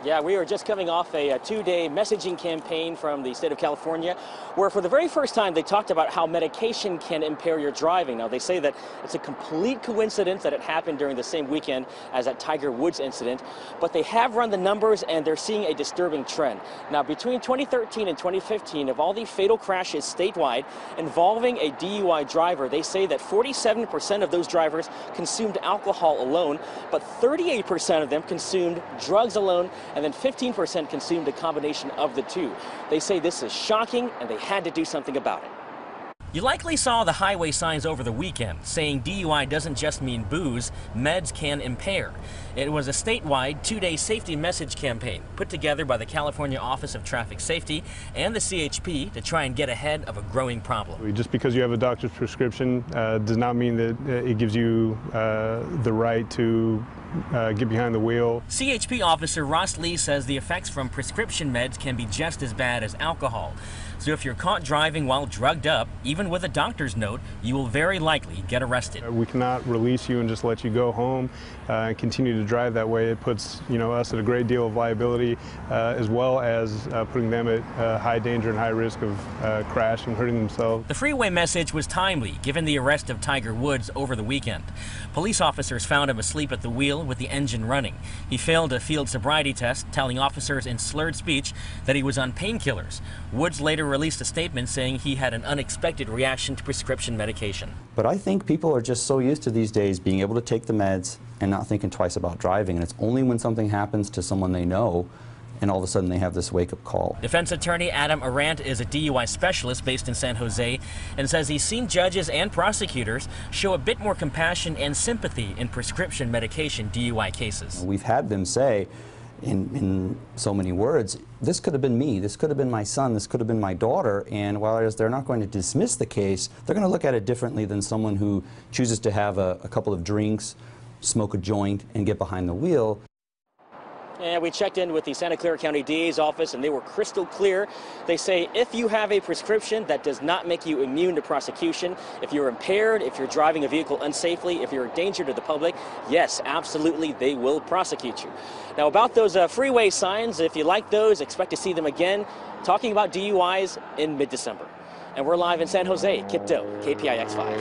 Yeah, we are just coming off a two-day messaging campaign from the state of California, where for the very first time they talked about how medication can impair your driving. Now, they say that it's a complete coincidence that it happened during the same weekend as that Tiger Woods incident, but they have run the numbers and they're seeing a disturbing trend. Now, between 2013 and 2015, of all the fatal crashes statewide involving a DUI driver, they say that 47% of those drivers consumed alcohol alone, but 38% of them consumed drugs alone, and then 15% consumed a combination of the two. They say this is shocking and they had to do something about it. You likely saw the highway signs over the weekend saying DUI doesn't just mean booze, meds can impair. It was a statewide two-day safety message campaign put together by the California Office of Traffic Safety and the CHP to try and get ahead of a growing problem. Just because you have a doctor's prescription does not mean that it gives you the right to get behind the wheel. CHP officer Ross Lee says the effects from prescription meds can be just as bad as alcohol. So if you're caught driving while drugged up, even with a doctor's note, you will very likely get arrested. We cannot release you and just let you go home and continue to drive that way. It puts us at a great deal of liability as well as putting them at high danger and high risk of crashing and hurting themselves. The freeway message was timely given the arrest of Tiger Woods over the weekend. Police officers found him asleep at the wheel with the engine running. He failed a field sobriety test, telling officers in slurred speech that he was on painkillers. Woods later released a statement saying he had an unexpected reaction to prescription medication. But I think people are just so used to these days being able to take the meds and not thinking twice about driving, and it's only when something happens to someone they know and all of a sudden they have this wake-up call. Defense attorney Adam Arant is a DUI specialist based in San Jose and says he's seen judges and prosecutors show a bit more compassion and sympathy in prescription medication DUI cases. We've had them say in so many words, this could have been me, this could have been my son, this could have been my daughter, and while they're not going to dismiss the case, they're going to look at it differently than someone who chooses to have a couple of drinks, smoke a joint, and get behind the wheel. And we checked in with the Santa Clara County DA's office and they were crystal clear. They say if you have a prescription, that does not make you immune to prosecution. If you're impaired, if you're driving a vehicle unsafely, if you're a danger to the public, yes, absolutely, they will prosecute you. Now about those freeway signs, if you like those, expect to see them again, talking about DUIs in mid-December. And we're live in San Jose. Kiet Do, KPIX 5.